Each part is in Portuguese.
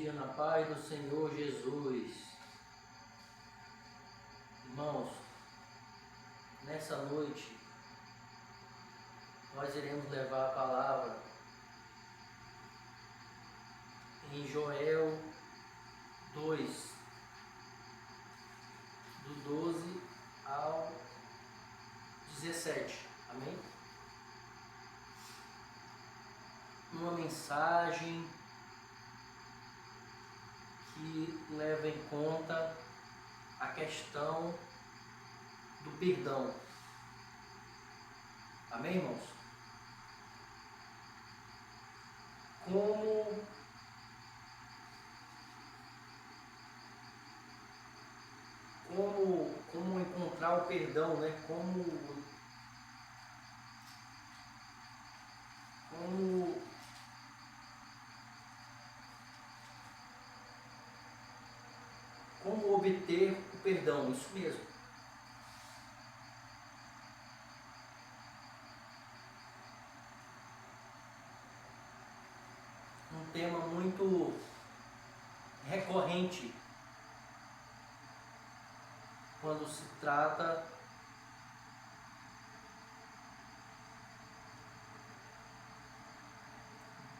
Esteja na paz do Senhor Jesus. Irmãos, nessa noite nós iremos levar a palavra em Joel 2, do 12 ao 17. Amém? Uma mensagem que leva em conta a questão do perdão. Amém, irmãos? Como encontrar o perdão, né? Como obter o perdão, isso mesmo. Um tema muito recorrente quando se trata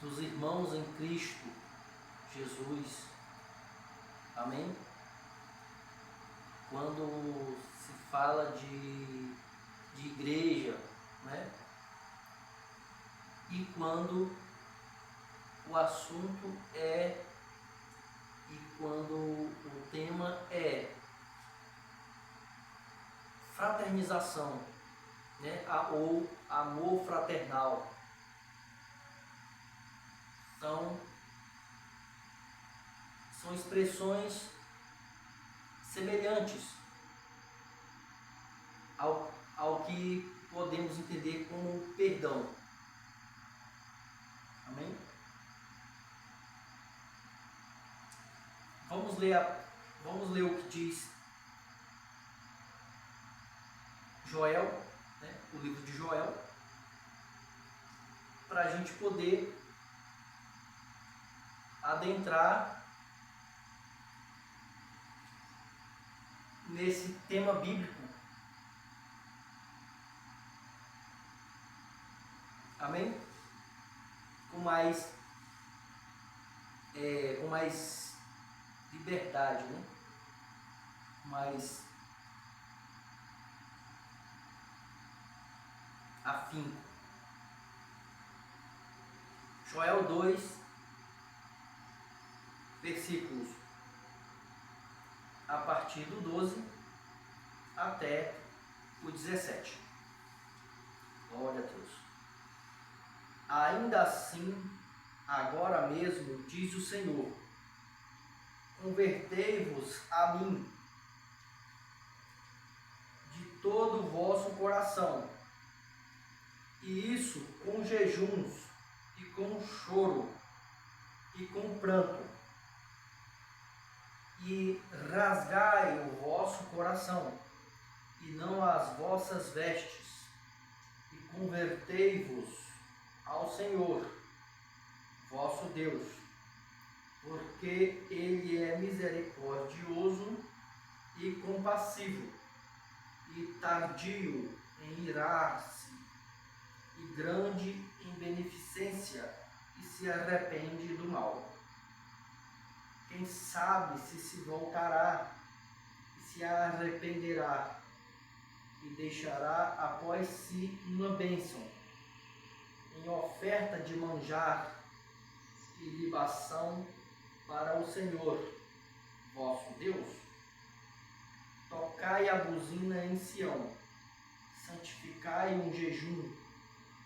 dos irmãos em Cristo Jesus. Amém? Quando se fala de igreja, né? E quando o assunto quando o tema é fraternização, né? Ou amor fraternal. São expressões semelhantes ao que podemos entender como perdão. Amém? Vamos ler o que diz Joel, né? O livro de Joel, para a gente poder adentrar nesse tema bíblico. Amém? Com mais liberdade, né? Mais afinco. Joel 2, versículos a partir do 12 até o 17. Glória a Deus. Ainda assim, agora mesmo, diz o Senhor, convertei-vos a mim de todo o vosso coração, e isso com jejuns, e com choro, e com pranto, e rasgai o vosso coração, e não as vossas vestes, e convertei-vos ao Senhor, vosso Deus, porque Ele é misericordioso e compassivo, e tardio em irar-se, e grande em beneficência, e se arrepende do mal. Quem sabe se voltará e se arrependerá, e deixará após si uma bênção, em oferta de manjar e libação para o Senhor, vosso Deus. Tocai a buzina em Sião, santificai um jejum,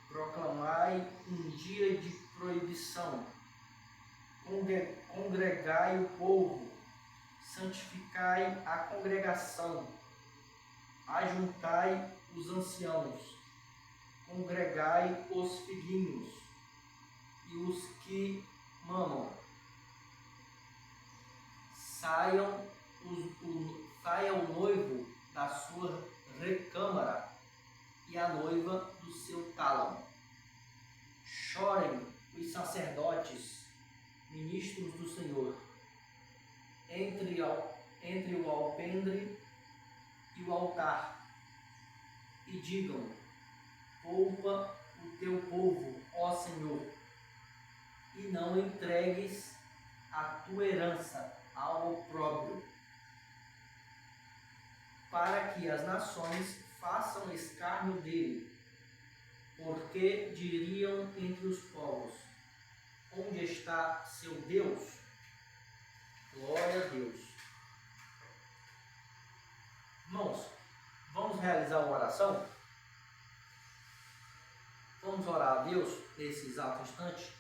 proclamai um dia de proibição, congregai o povo, santificai a congregação, ajuntai os anciãos, congregai os filhinhos e os que mamam. Saia o noivo da sua recâmara e a noiva do seu tálamo. Chorem os sacerdotes ministros do Senhor, entre o alpendre e o altar, e digam: poupa o teu povo, ó Senhor, e não entregues a tua herança ao opróbrio, para que as nações façam escárnio dele, porque diriam entre os povos: onde está seu Deus? Glória a Deus. Irmãos, vamos realizar uma oração? Vamos orar a Deus nesse exato instante,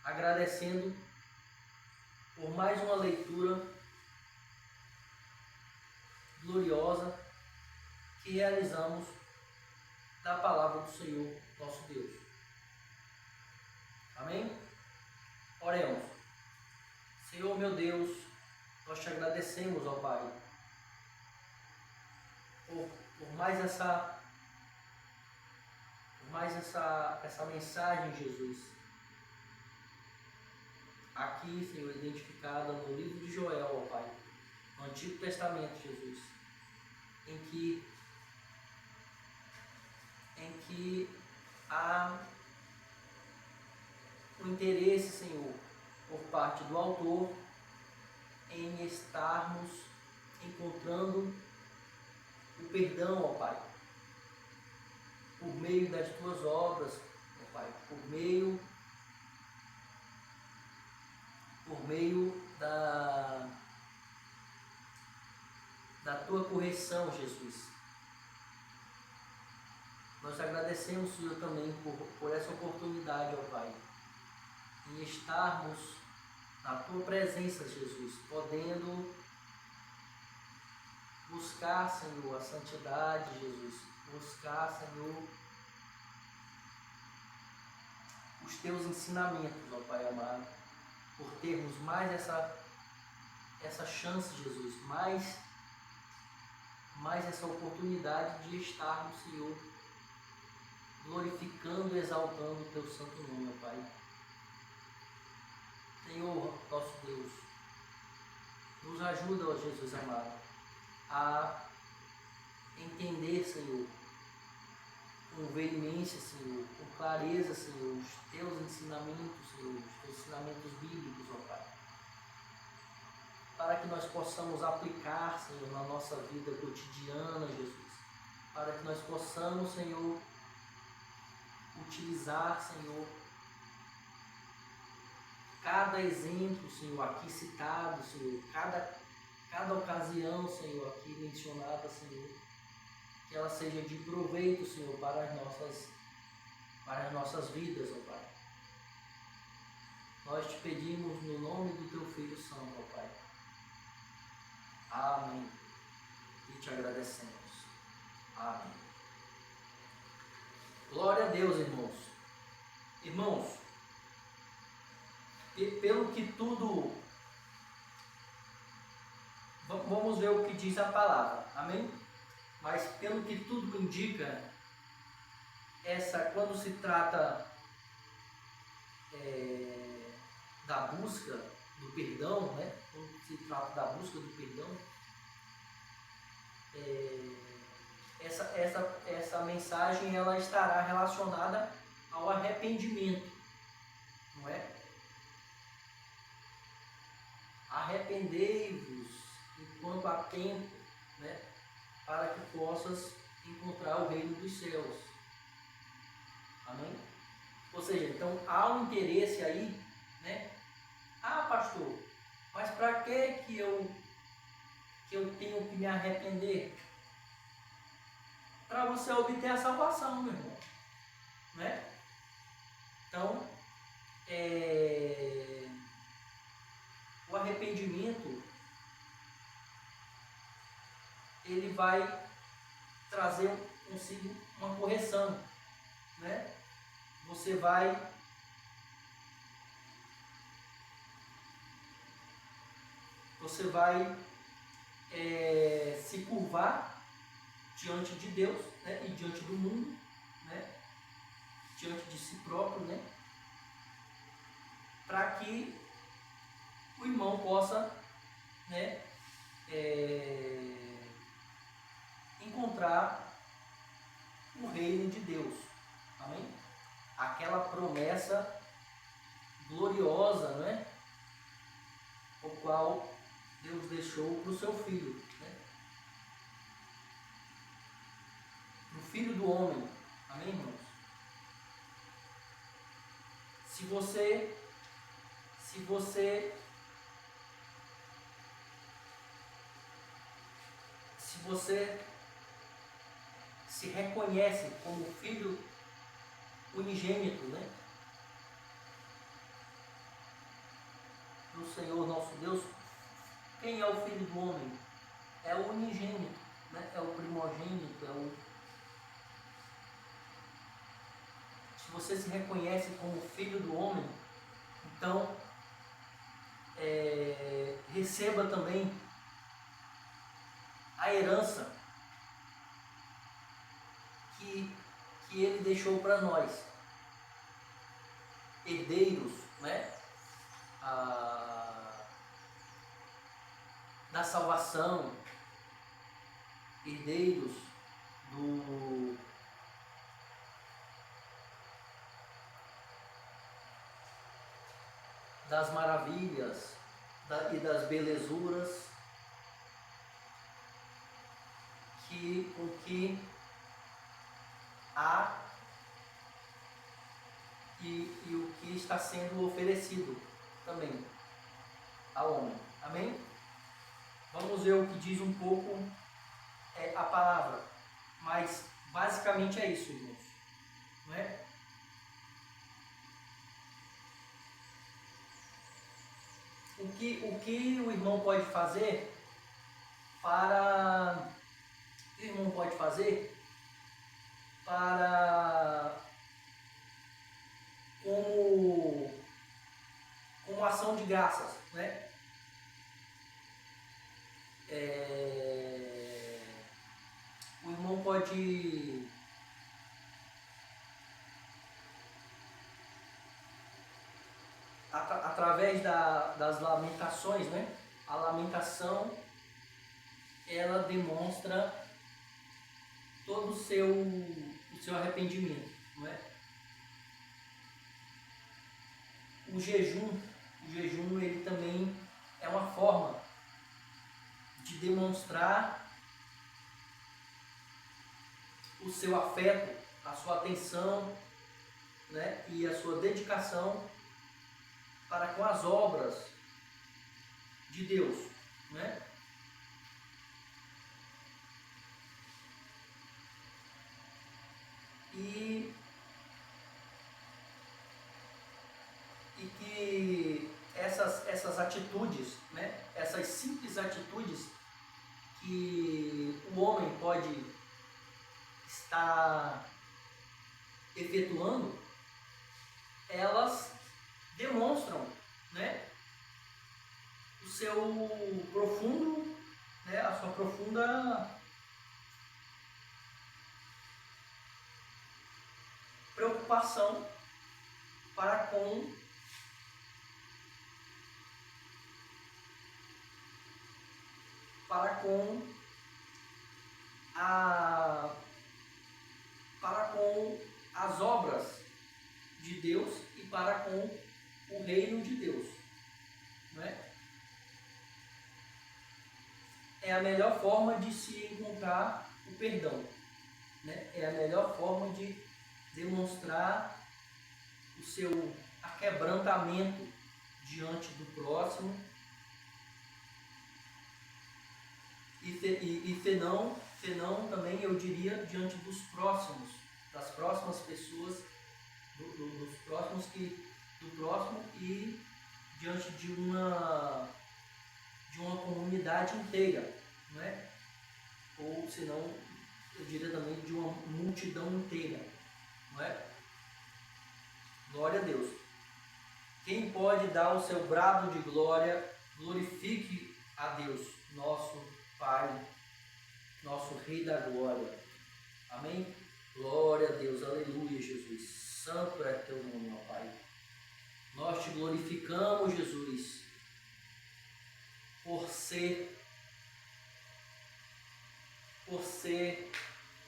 agradecendo por mais uma leitura gloriosa que realizamos da palavra do Senhor, nosso Deus. Amém? Oremos. Senhor meu Deus, nós te agradecemos, ó Pai, por mais essa mensagem, Jesus, aqui, Senhor, identificada no livro de Joel, ó Pai, no Antigo Testamento, Jesus, em que há o interesse, Senhor, por parte do autor em estarmos encontrando o perdão, ó Pai, por meio das tuas obras, ó Pai, por meio da tua correção, Jesus. Nós agradecemos, Senhor, também por essa oportunidade, ó Pai, em estarmos na tua presença, Jesus, podendo buscar, Senhor, a santidade, Jesus, buscar, Senhor, os teus ensinamentos, ó Pai amado, por termos mais essa chance, Jesus, mais essa oportunidade de estarmos, Senhor, glorificando e exaltando o teu santo nome, ó Pai. Senhor, nosso Deus, nos ajuda, ó Jesus amado, a entender, Senhor, com veemência, Senhor, com clareza, Senhor, os teus ensinamentos, Senhor, os teus ensinamentos bíblicos, ó Pai, para que nós possamos aplicar, Senhor, na nossa vida cotidiana, Jesus, para que nós possamos, Senhor, utilizar, Senhor, cada exemplo, Senhor, aqui citado, Senhor, cada ocasião, Senhor, aqui mencionada, Senhor, que ela seja de proveito, Senhor, para as nossas vidas, ó Pai. Nós te pedimos no nome do teu Filho Santo, ó Pai. Amém. E te agradecemos. Amém. Glória a Deus, irmãos. Irmãos, pelo que tudo... Vamos ver o que diz a palavra. Amém? Mas pelo que tudo indica, quando se trata da busca do perdão, né? Quando se trata da busca do perdão, essa mensagem ela estará relacionada ao arrependimento, não é? Arrependei-vos enquanto há tempo, né? Para que possas encontrar o reino dos céus. Amém? Ou seja, então há um interesse aí, né? Ah, pastor, mas para que eu tenho que me arrepender? Para você obter a salvação, meu irmão, né? Então, o arrependimento ele vai trazer consigo uma correção, né? Você vai se curvar diante de Deus, né? E diante do mundo, né? Diante de si próprio, né? para que o irmão possa, né, encontrar o reino de Deus. Amém? Aquela promessa gloriosa, né, o qual Deus deixou para o seu filho, né? Para o filho do homem. Amém, irmãos? Se você se reconhece como filho unigênito, né, do Senhor nosso Deus, quem é o filho do homem? É o unigênito, né? É o primogênito, Se você se reconhece como filho do homem, então receba também a herança que ele deixou para nós, herdeiros, né, da salvação, herdeiros das maravilhas e das belezuras com que há e o que está sendo oferecido também ao homem. Amém? Vamos ver o que diz um pouco a palavra, mas basicamente é isso, irmãos, não é? O que o irmão pode fazer para como ação de graças, né? O irmão pode através das lamentações, né? A lamentação, ela demonstra todo o seu arrependimento, não é? O jejum ele também é uma forma de demonstrar o seu afeto, a sua atenção, né, e a sua dedicação para com as obras de Deus, né? E que essas atitudes, né, essas simples atitudes que o homem pode estar efetuando, elas demonstram, né, o seu profundo, né, a sua profunda preocupação para com as obras de Deus e para com o reino de Deus, não é? É a melhor forma de se encontrar o perdão, né? É a melhor forma de demonstrar o seu aquebrantamento diante do próximo e senão também, eu diria, diante dos próximos, das próximas pessoas, dos próximos do próximo e diante de uma comunidade inteira, não é? Ou senão, eu diria também de uma multidão inteira, não é? Glória a Deus. Quem pode dar o seu brado de glória, glorifique a Deus, nosso Pai, nosso Rei da Glória. Amém? Glória a Deus, aleluia, Jesus. Santo é teu nome, ó Pai. Nós te glorificamos, Jesus, por ser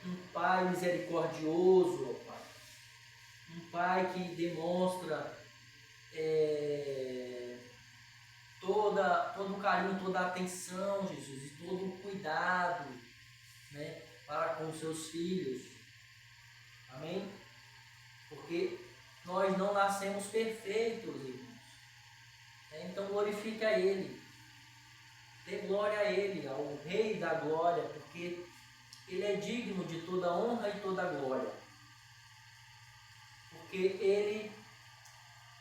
um Pai misericordioso, ó Pai. Um Pai que demonstra todo o carinho, toda a atenção, Jesus, e todo o cuidado, né, para com os seus filhos. Amém? Porque nós não nascemos perfeitos, irmãos. Então glorifique a Ele. Dê glória a Ele, ao Rei da Glória, porque Ele é digno de toda honra e toda glória. Porque Ele,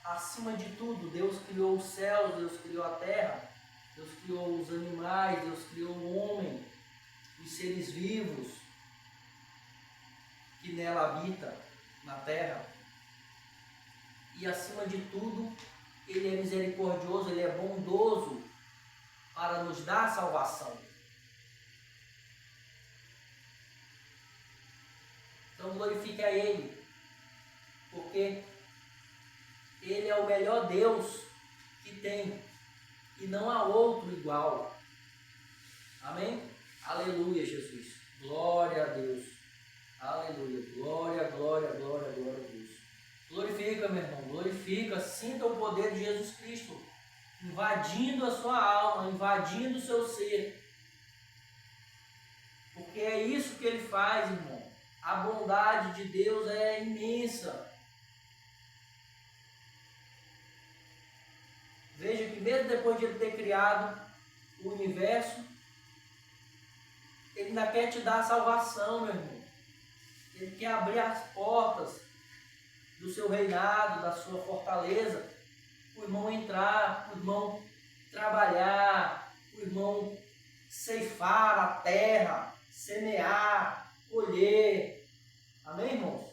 acima de tudo, Deus criou os céus, Deus criou a terra, Deus criou os animais, Deus criou o homem, os seres vivos que nela habita, na terra. E acima de tudo, Ele é misericordioso, Ele é bondoso para nos dar salvação. Então glorifique a Ele, porque Ele é o melhor Deus que tem e não há outro igual. Amém? Aleluia, Jesus. Glória a Deus. Aleluia. Glória, glória, glória, glória a Deus. Glorifica, meu irmão. Glorifica. Sinta o poder de Jesus Cristo invadindo a sua alma, invadindo o seu ser. Porque é isso que Ele faz, irmão. A bondade de Deus é imensa. Veja que mesmo depois de Ele ter criado o universo, Ele ainda quer te dar a salvação, meu irmão. Ele quer abrir as portas do seu reinado, da sua fortaleza, o irmão entrar, o irmão trabalhar, o irmão ceifar a terra, semear, colher. Amém, irmãos?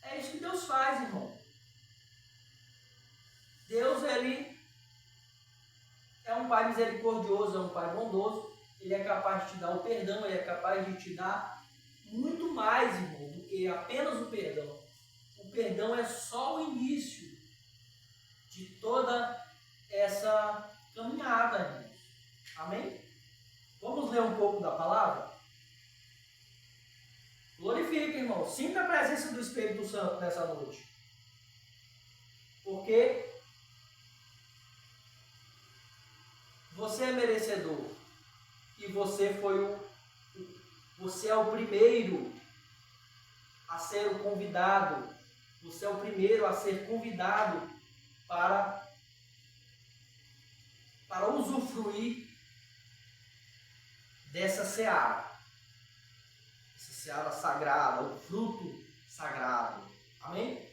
É isso que Deus faz, irmão. Deus, Ele é um Pai misericordioso, é um Pai bondoso. Ele é capaz de te dar o perdão, Ele é capaz de te dar muito mais, irmão, do que apenas o perdão. O perdão é só o início de toda essa caminhada, irmãos. Amém? Vamos ler um pouco da palavra? Glorifique, irmão. Sinta a presença do Espírito Santo nessa noite. Porque você é merecedor. E você é o primeiro a ser o convidado. Você é o primeiro a ser convidado para usufruir dessa seara. Essa seara sagrada, o fruto sagrado. Amém?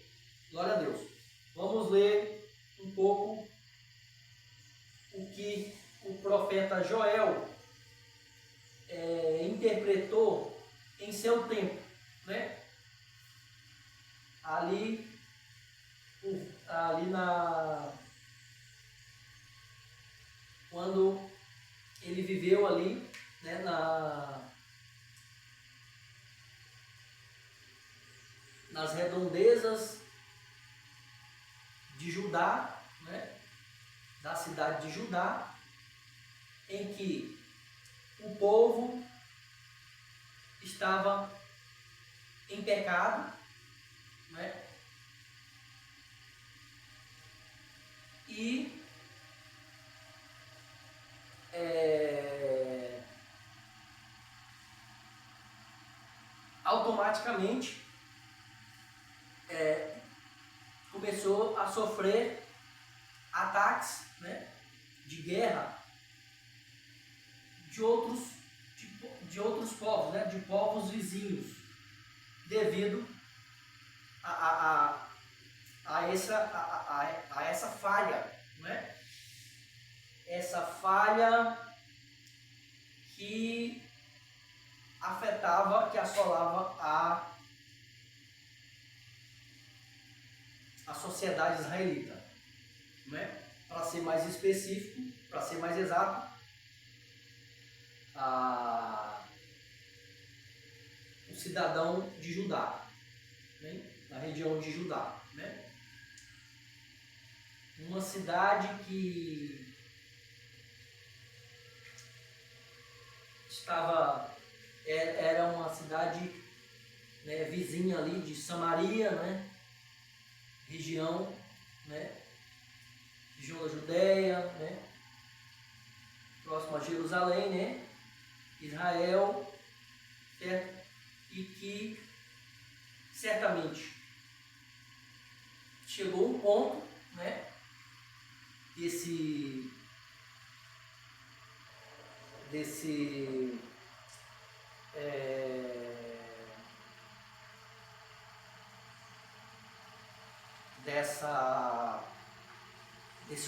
Glória a Deus. Vamos ler um pouco o que o profeta Joel interpretou em seu tempo, né? Ali quando ele viveu ali, né, nas redondezas de Judá, né, da cidade de Judá, em que o povo estava em pecado, né, e automaticamente começou a sofrer ataques, né, de guerra de outros povos, né, de povos vizinhos, devido a essa falha, né? Essa falha que afetava, que assolava a sociedade israelita, né? Para ser mais específico, para ser mais exato, o cidadão de Judá, né? Na região de Judá, né? uma cidade que era uma cidade, né, vizinha ali de Samaria, né, região, né, região da Judéia, né, próximo a Jerusalém, né, Israel, certo? E que certamente chegou um ponto, né, desse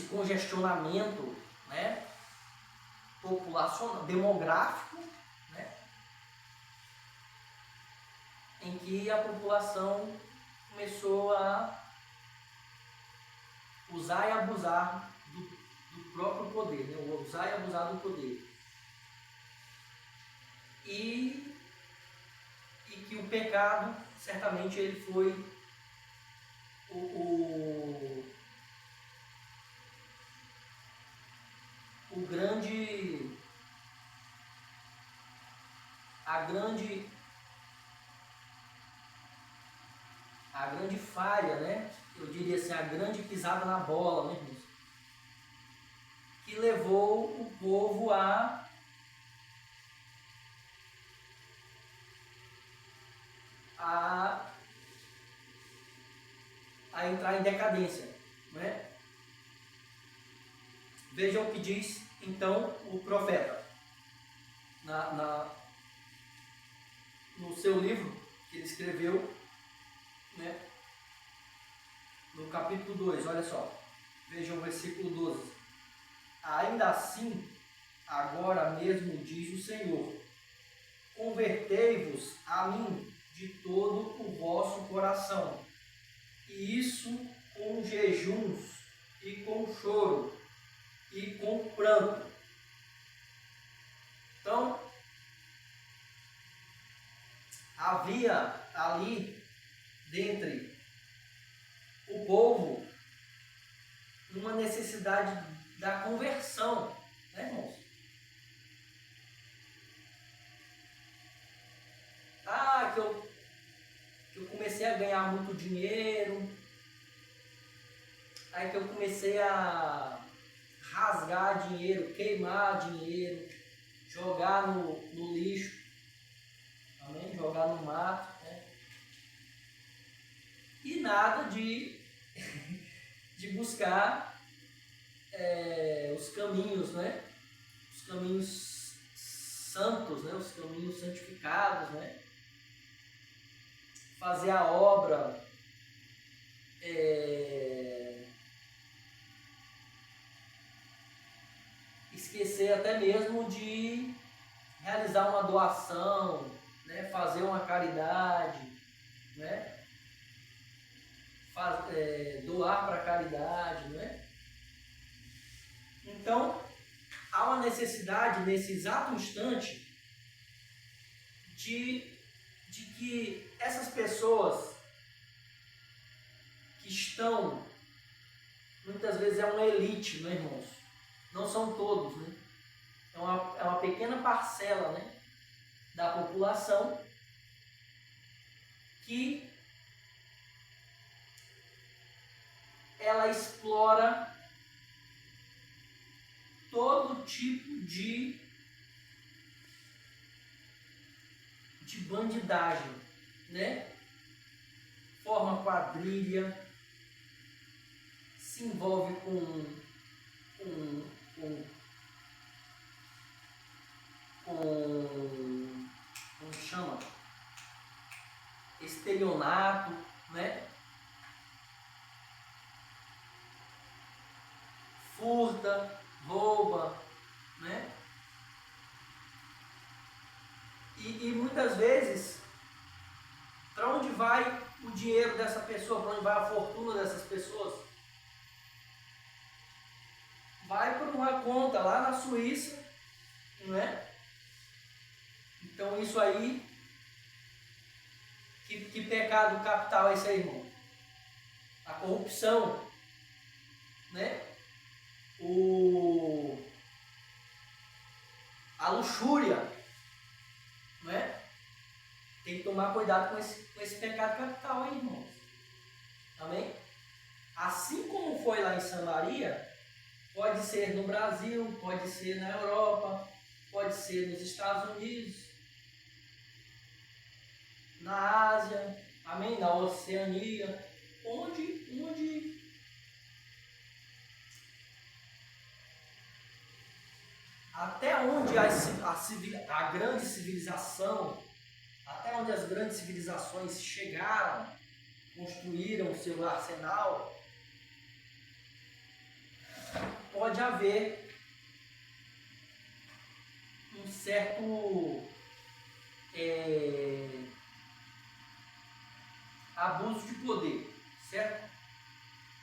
congestionamento, né, populacional, demográfico, né, em que a população começou a usar e abusar do próprio poder, né, usar e abusar do poder. E que o pecado, certamente, ele foi a grande falha, né? Eu diria assim, a grande pisada na bola, né, irmãos? Que levou o povo a entrar em decadência, né? Veja o que diz então o profeta no seu livro que ele escreveu, né? No capítulo 2, olha só, veja o versículo 12. Ainda assim, agora mesmo diz o Senhor, convertei-vos a mim de todo o vosso coração, e isso com jejuns, e com choro, e com pranto. Então, havia ali, dentre o povo, uma necessidade da conversão, né, irmãos? Que eu comecei a ganhar muito dinheiro, aí que eu comecei a rasgar dinheiro, queimar dinheiro, jogar no lixo, amém? Jogar no mato, né? E nada de buscar os caminhos, né? Os caminhos santos, né? Os caminhos santificados, né? Fazer a obra esquecer até mesmo de realizar uma doação, né? Fazer uma caridade, né? Doar para a caridade, né? Então, há uma necessidade nesse exato instante de que essas pessoas que estão, muitas vezes é uma elite, né, irmãos? Não são todos, né? É uma pequena parcela, né, da população que ela explora todo tipo de bandidagem, né? Forma quadrilha, se envolve com como chama? Estelionato, né? Furta, rouba, né? E muitas vezes, para onde vai o dinheiro dessa pessoa, para onde vai a fortuna dessas pessoas? Vai por uma conta lá na Suíça, não é? Então isso aí, que pecado capital é esse aí, irmão? A corrupção, né, a luxúria, né? Tem que tomar cuidado com esse pecado capital aí, irmãos. Amém? Assim como foi lá em Samaria, pode ser no Brasil, pode ser na Europa, pode ser nos Estados Unidos, na Ásia, amém? Na Oceania, onde até onde a grande civilização, até onde as grandes civilizações chegaram, construíram o seu arsenal, pode haver um certo abuso de poder, certo?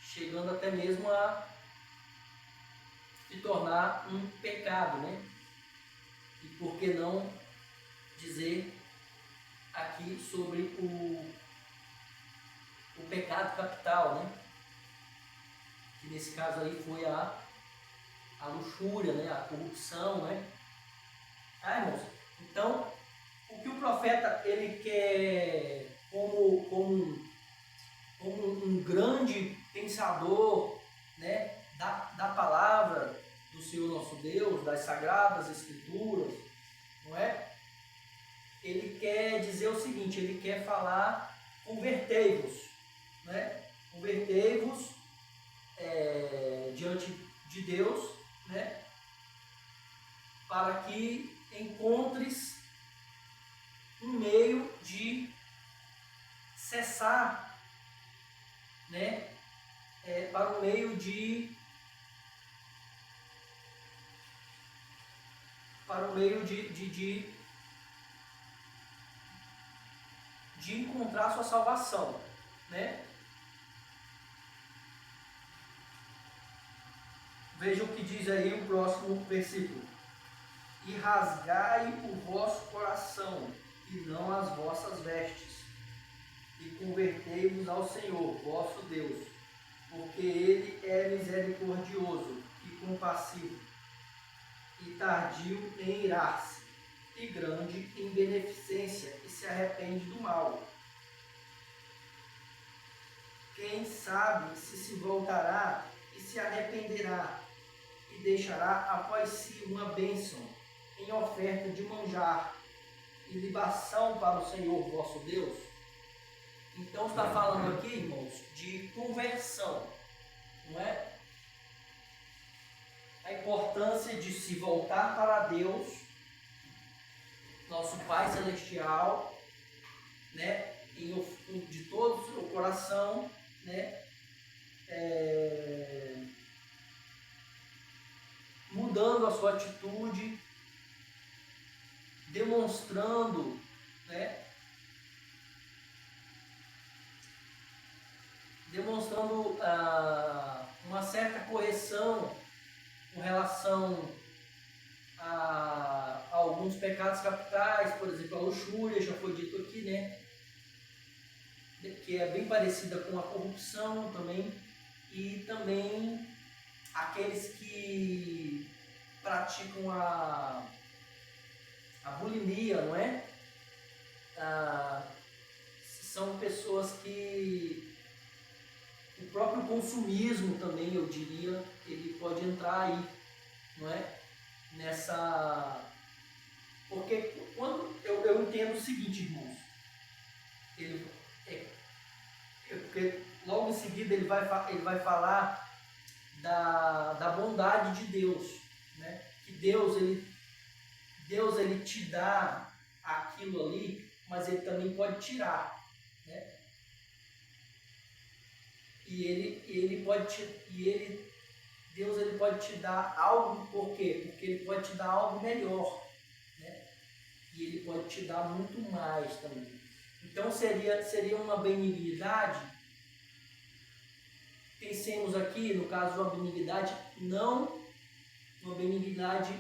Chegando até mesmo a se tornar um pecado, né? E por que não dizer aqui sobre o pecado capital, né? Que nesse caso aí foi a luxúria, né? A corrupção, né? Irmãos, então, o que o profeta ele quer como um grande pensador, né? Da palavra do Senhor nosso Deus, das Sagradas Escrituras, não é? Ele quer dizer o seguinte, ele quer falar, convertei-vos, né? Convertei-vos diante de Deus, né? Para que encontres um meio de cessar, né? Para um meio de encontrar sua salvação, né? Veja o que diz aí o próximo versículo. E rasgai o vosso coração, e não as vossas vestes, e convertei-vos ao Senhor, vosso Deus, porque Ele é misericordioso e compassivo, e tardio em irar-se, e grande em beneficência, e se arrepende do mal. Quem sabe se voltará e se arrependerá, e deixará após si uma bênção em oferta de manjar e libação para o Senhor vosso Deus. Então está falando aqui, irmãos, de conversão, não é? A importância de se voltar para Deus, nosso Pai Celestial, né? De todo o seu coração, né? Mudando a sua atitude, demonstrando, né? Demonstrando uma certa correção com relação a alguns pecados capitais, por exemplo, a luxúria, já foi dito aqui, né? Que é bem parecida com a corrupção também, e também aqueles que praticam a bulimia, não é? São pessoas que o próprio consumismo também, eu diria, ele pode entrar aí, não é? Nessa... Porque quando eu entendo o seguinte, irmãos, porque logo em seguida ele vai falar da bondade de Deus, né? Que Deus ele te dá aquilo ali, mas ele também pode tirar, né? Deus ele pode te dar algo, por quê? Porque ele pode te dar algo melhor, né? E ele pode te dar muito mais também. Então seria uma benignidade. Pensemos aqui, no caso de uma benignidade, não uma benignidade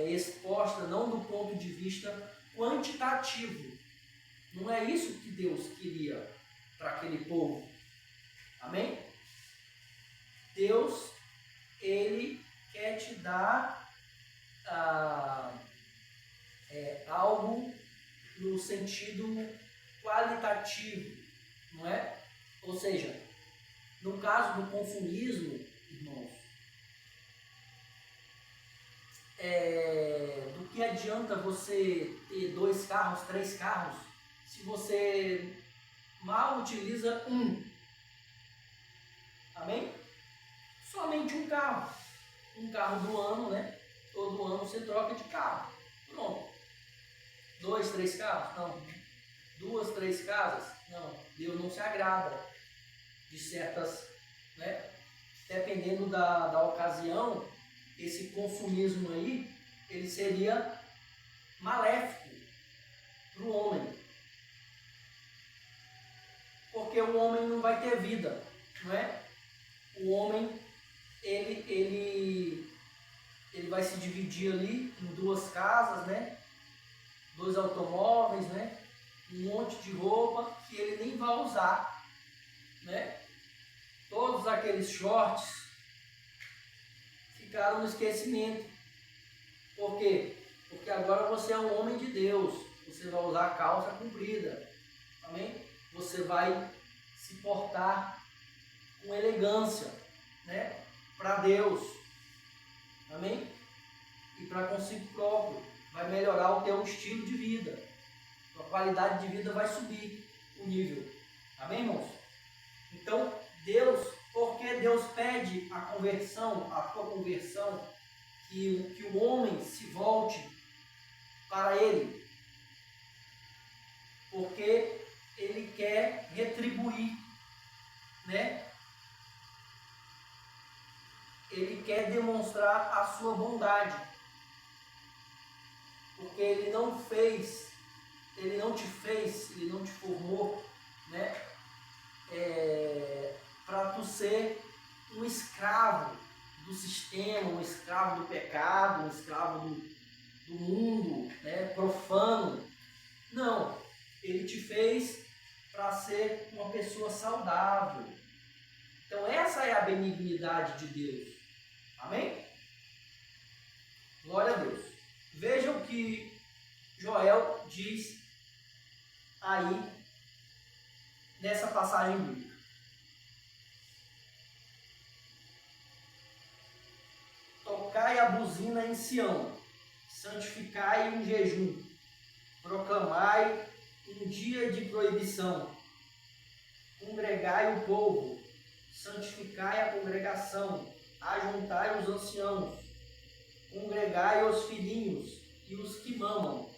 exposta, não do ponto de vista quantitativo. Não é isso que Deus queria para aquele povo. Amém? Deus, Ele quer te dar algo no sentido qualitativo, não é? Ou seja, no caso do consumismo, irmãos, do que adianta você ter 2 carros, 3 carros, se você mal utiliza um? Amém? Somente um carro. Um carro do ano, né? Todo ano você troca de carro. Pronto. 2, 3 carros? Não. 2, 3 casas? Não. Deus não se agrada de certas, né? Dependendo da ocasião, esse consumismo aí, ele seria maléfico para o homem. Porque o homem não vai ter vida, não é? O homem, ele vai se dividir ali em 2 casas, né? 2 automóveis, né? Um monte de roupa que ele nem vai usar, né? Todos aqueles shorts ficaram no esquecimento. Por quê? Porque agora você é um homem de Deus. Você vai usar calça comprida. Amém? Você vai se portar com elegância, né? Para Deus. Amém? E para consigo próprio. Vai melhorar o teu estilo de vida. A qualidade de vida vai subir o nível. Amém, irmãos? Então, Deus, porque Deus pede a conversão, a tua conversão, que o homem se volte para Ele. Porque Ele quer retribuir, né? Ele quer demonstrar a sua bondade. Porque Ele não fez, Ele não te fez, Ele não te formou, né? Para tu ser um escravo do sistema, um escravo do pecado, um escravo do mundo, né? Profano. Não, Ele te fez para ser uma pessoa saudável. Então essa é a benignidade de Deus. Amém? Glória a Deus. Veja o que Joel diz aí nessa passagem bíblica. Tocai a buzina em Sião, santificai um jejum, proclamai um dia de proibição, congregai o povo, santificai a congregação, ajuntai os anciãos, congregai os filhinhos e os que mamam,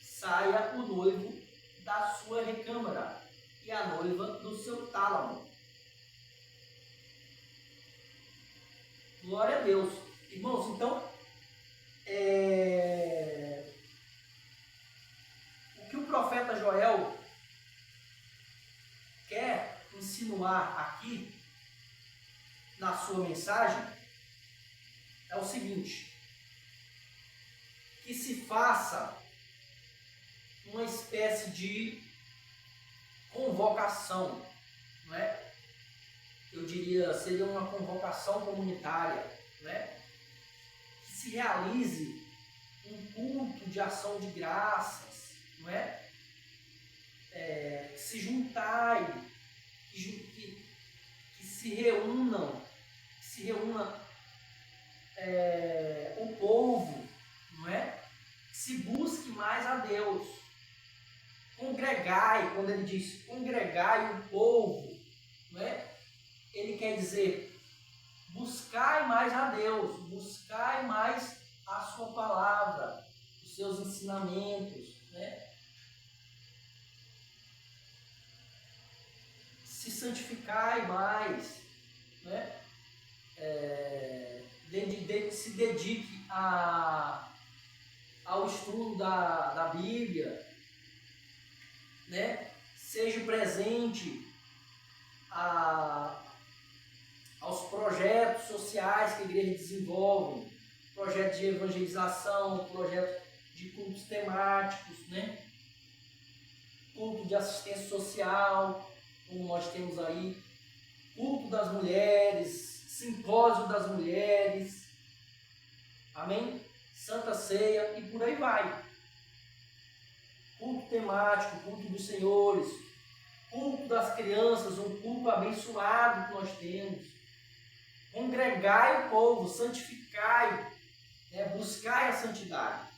saia o noivo da sua recâmara e a noiva do seu tálamo. Glória a Deus. Irmãos, então, o que o profeta Joel quer insinuar aqui na sua mensagem é o seguinte: que se faça uma espécie de convocação, não é? Eu diria, seria uma convocação comunitária, né? Que se realize um culto de ação de graças, não é? Que se juntai, que se reúna o povo, não é? Que se busque mais a Deus. Congregai, quando ele diz congregai o povo, não é? Ele quer dizer, buscai mais a Deus, buscai mais a sua palavra, os seus ensinamentos, né? Se santificai mais, né? Se dedique ao estudo da Bíblia, né? Seja presente aos projetos sociais que a igreja desenvolve, projetos de evangelização, projetos de cultos temáticos, né? Culto de assistência social, como nós temos aí, culto das mulheres, simpósio das mulheres, amém? Santa Ceia e por aí vai. Culto temático, culto dos senhores, culto das crianças, um culto abençoado que nós temos. Congregai o povo, santificai, buscai a santidade.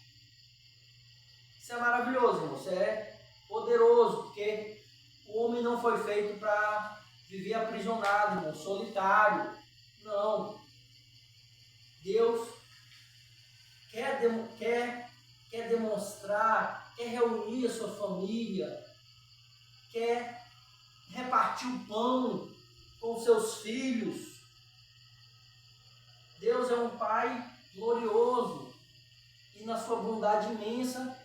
Isso é maravilhoso, irmão. Isso é poderoso, porque o homem não foi feito para viver aprisionado, irmão, solitário. Não. Deus quer demonstrar, quer reunir a sua família, quer repartir o pão com seus filhos. Deus é um Pai glorioso e na sua bondade imensa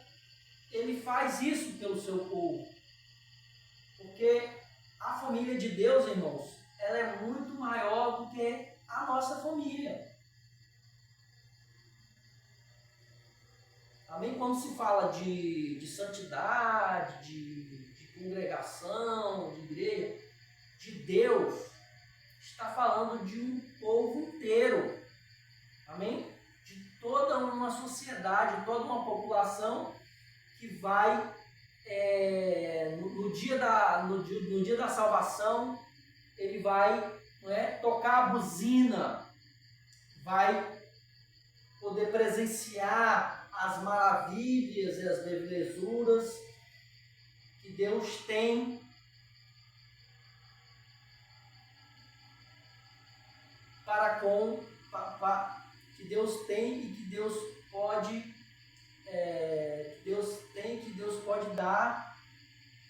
Ele faz isso pelo seu povo. Porque a família de Deus, irmãos, ela é muito maior do que a nossa família. Amém? Quando se fala de santidade, de congregação, de igreja, de Deus, está falando de um povo inteiro. Amém? De toda uma sociedade, toda uma população que vai, no dia da salvação, ele vai tocar a buzina, vai poder presenciar as maravilhas e as belezuras que Deus tem que Deus tem e que Deus pode que Deus pode dar,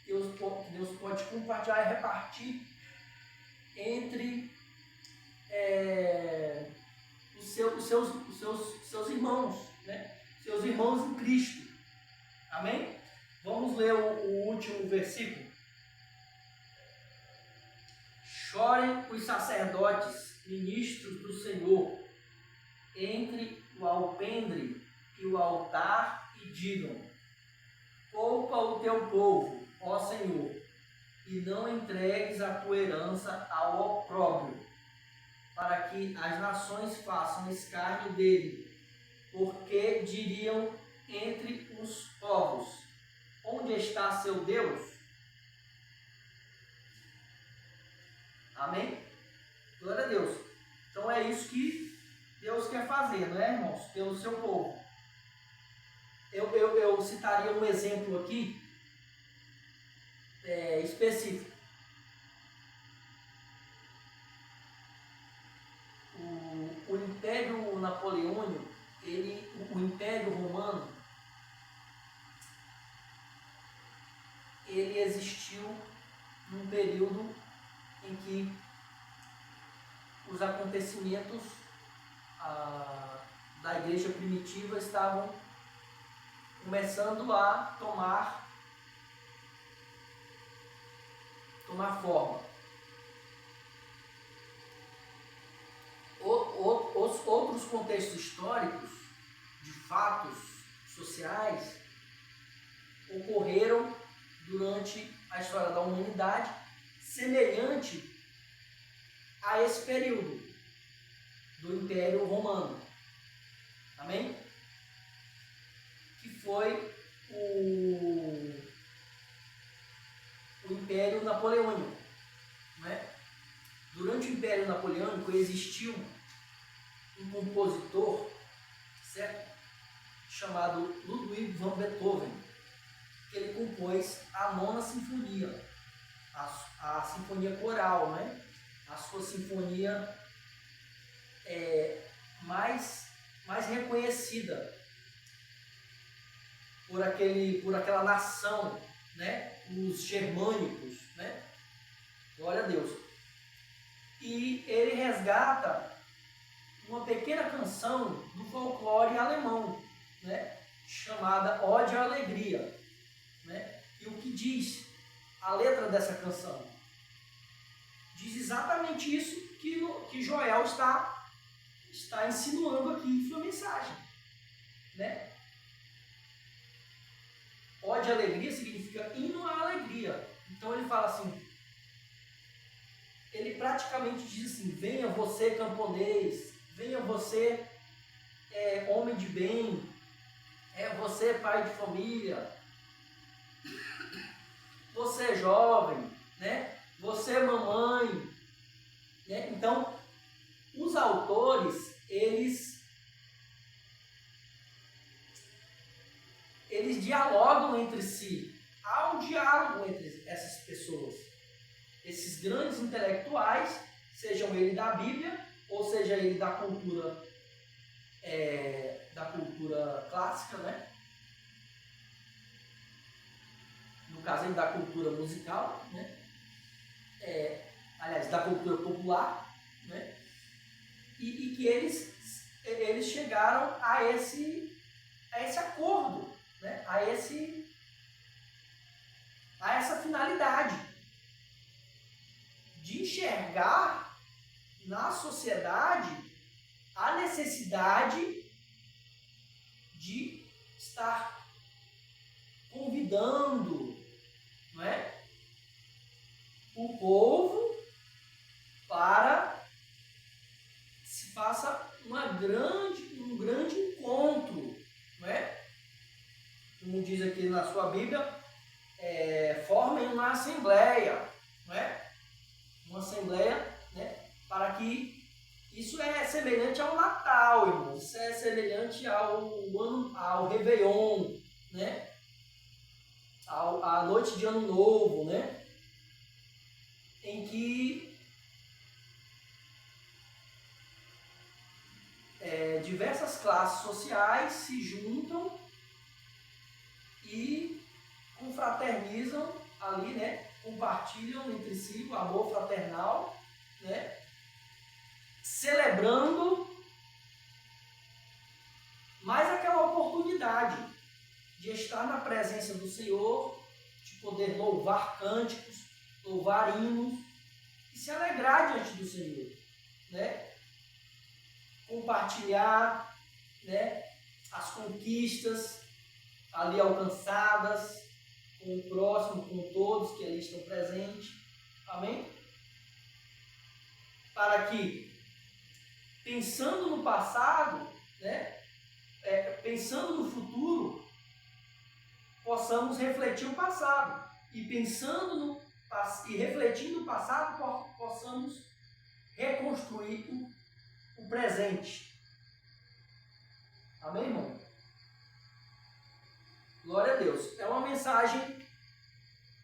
que Deus pode compartilhar e repartir entre os seus irmãos, né? Seus irmãos em Cristo. Amém? Vamos ler o último versículo. Chorem os sacerdotes, ministros do Senhor, entre o alpendre e o altar, e digam: poupa o teu povo, ó Senhor, e não entregues a tua herança ao opróbrio, para que as nações façam escárnio dele, porque diriam entre os povos: onde está seu Deus? Amém? Glória a Deus. Então é isso que Deus quer fazer, não é, irmãos? Pelo seu povo. Eu citaria um exemplo aqui específico. O Império Napoleônico, o Império Romano, ele existiu num período em que os acontecimentos da igreja primitiva estavam começando a tomar forma. Os outros contextos históricos de fatos sociais ocorreram durante a história da humanidade, semelhante a esse período do Império Romano. Amém? Que foi o Império Napoleônico. Né? Durante o Império Napoleônico existiu um compositor, certo? Chamado Ludwig van Beethoven, que ele compôs a Nona Sinfonia, a Sinfonia Coral, né? A sua sinfonia mais reconhecida por aquela nação, né? Os germânicos, né? Glória a Deus. E ele resgata uma pequena canção do folclore alemão, né? Chamada Ode à Alegria, né? E o que diz a letra dessa canção? Diz exatamente isso que Joel está insinuando aqui em sua mensagem, né? Ode à alegria significa hino à alegria. Então ele fala assim, ele praticamente diz assim: venha você camponês, venha você homem de bem, você pai de família, você jovem, né? Você mamãe, né? Então, os autores, eles dialogam entre si. Há um diálogo entre essas pessoas. Esses grandes intelectuais, sejam eles da Bíblia, ou seja ele da cultura clássica, né? No caso aí da cultura musical, né? Aliás, da cultura popular, né? E que eles chegaram a esse acordo, né? a essa finalidade de enxergar na sociedade a necessidade de estar convidando, não é, o povo para que se faça um grande encontro, não é? Como diz aqui na sua Bíblia, formem uma assembleia, não é? Uma assembleia, né? Para que isso é semelhante ao Natal, irmãos. Isso é semelhante ao Réveillon, né? À noite de Ano Novo, né? Em que diversas classes sociais se juntam e confraternizam ali, né? Compartilham entre si o amor fraternal, né? Celebrando mais aquela oportunidade de estar na presença do Senhor, de poder louvar cânticos, louvar hinos e se alegrar diante do Senhor, né? Compartilhar, né, as conquistas ali alcançadas com o próximo, com todos que ali estão presentes. Amém? Para que, pensando no passado, né, pensando no futuro, possamos refletir o passado. E pensando e refletindo o passado, possamos reconstruir o presente. Amém, irmão? Glória a Deus. É uma mensagem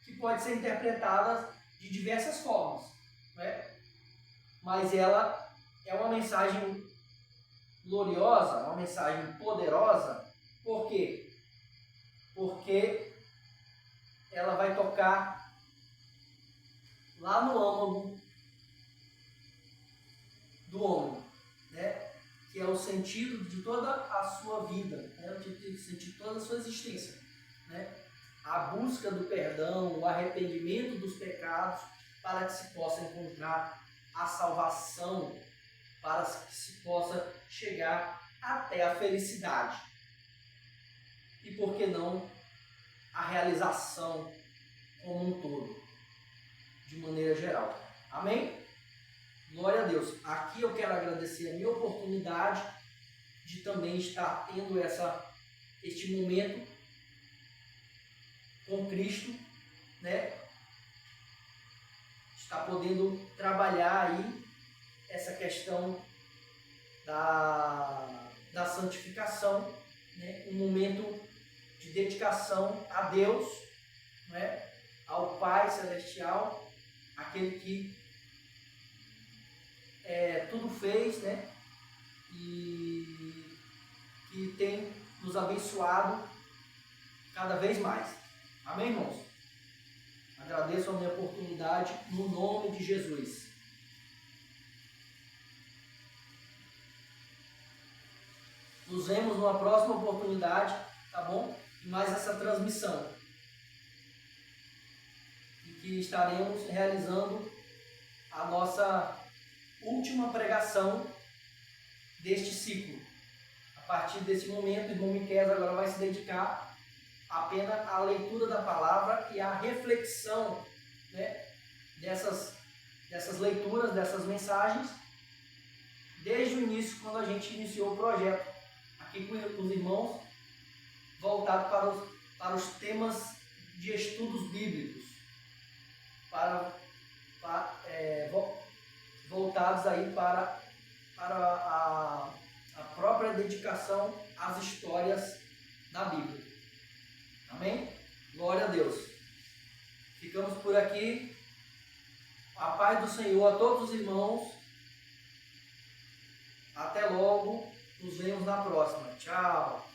que pode ser interpretada de diversas formas, né? Mas ela é uma mensagem gloriosa, uma mensagem poderosa. Por quê? Porque ela vai tocar lá no âmago do homem, né? Que é o sentido de toda a sua vida, né? O sentido de toda a sua existência, né? A busca do perdão, o arrependimento dos pecados, para que se possa encontrar a salvação, para que se possa chegar até a felicidade. E por que não a realização como um todo, de maneira geral. Amém? Glória a Deus. Aqui eu quero agradecer a minha oportunidade de também estar tendo este momento com Cristo, né? Está podendo trabalhar aí essa questão da santificação, né? Um momento de dedicação a Deus, né? Ao Pai Celestial, aquele que tudo fez, né? E que tem nos abençoado cada vez mais. Amém, irmãos? Agradeço a minha oportunidade no nome de Jesus. Nos vemos numa próxima oportunidade, tá bom? E mais essa transmissão. E que estaremos realizando a nossa última pregação deste ciclo. A partir desse momento, o irmão Miquel agora vai se dedicar apenas à leitura da palavra e à reflexão, né, dessas leituras, dessas mensagens, desde o início, quando a gente iniciou o projeto, aqui com os irmãos, voltado para os temas de estudos bíblicos, voltados aí para a própria dedicação às histórias da Bíblia. Amém? Glória a Deus. Ficamos por aqui. A paz do Senhor a todos os irmãos. Até logo. Nos vemos na próxima. Tchau.